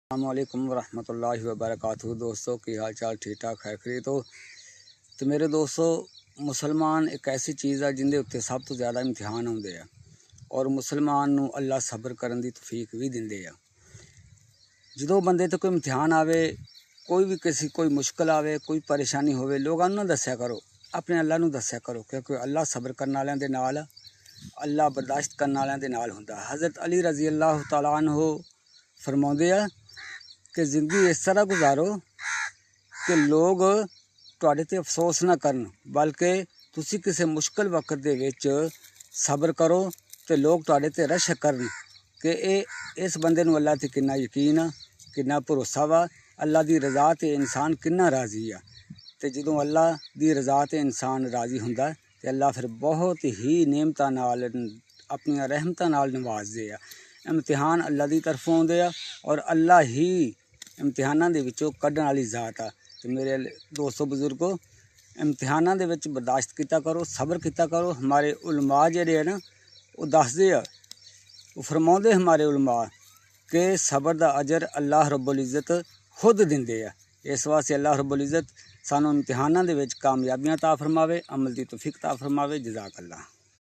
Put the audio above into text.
अस्सलामुअलैकुम वरहमतुल्लाहि वबरकातुहू। दोस्तों की हाल चाल ठीक ठाक है खरी। तो मेरे दोस्तों, मुसलमान एक ऐसी चीज़ है जिंदे उत्ते सब तो ज़्यादा इम्तिहान आउंदे आ और मुसलमान नूं अल्लाह सब्र करन दी तौफीक भी दिंदे आ। जदों बंदे ते कोई इम्तिहान आवे, कोई मुश्किल आवे, कोई परेशानी होवे, लोगां नूं ना दस्सिया करो, अपने अल्लाह नूं दस्सिया करो, क्योंकि अल्लाह सब्र करने वालियां दे नाल, अल्लाह बर्दाश्त करने वालियां दे नाल हुंदा। हज़रत अली रज़ी अल्लाह तआला अन्हु फरमाउंदे आ कि जिंदगी इस तरह गुजारो कि लोग तुहाडे ते अफसोस ना करन, बल्कि तुसी किसी मुश्किल वक्त दे विच सब्र करो तो लोग तुहाडे ते रशक करन कि इस बंदे नूं अल्लाह ते किन्ना यकीन आ, किन्ना भरोसा वा, अल्लाह दी रज़ा ते इंसान किन्ना राज़ी आ। ते जदों अल्लाह दी रज़ा ते इंसान राज़ी हुंदा ते अल्लाह फिर बहुत ही नेमतां नाल अपनी रहमतां नाल नवाजदे आ। इम्तिहान अल्लाह दी तरफों आउंदे आ और अल्लाह ही इम्तिहानां दे विचों कड्ढण वाली ज़ात आ। ते मेरे दोस्तों बुजुर्गों, इम्तिहानां दे विच बर्दाश्त कीता करो, सब्र कीता करो। हमारे उलमा जिहड़े ना वो दसदे आ, वो फरमाउंदे हमारे उलमा कि सब्र दा अजर अल्लाह रब्बुल इज़्ज़त खुद दिंदे आ। इस वास्ते अल्लाह रब्बुल इज़्ज़त सानूं इम्तिहानां दे विच कामयाबियां अता फरमावे, अमल दी तौफीक अता फरमावे। जज़ाक अल्लाह।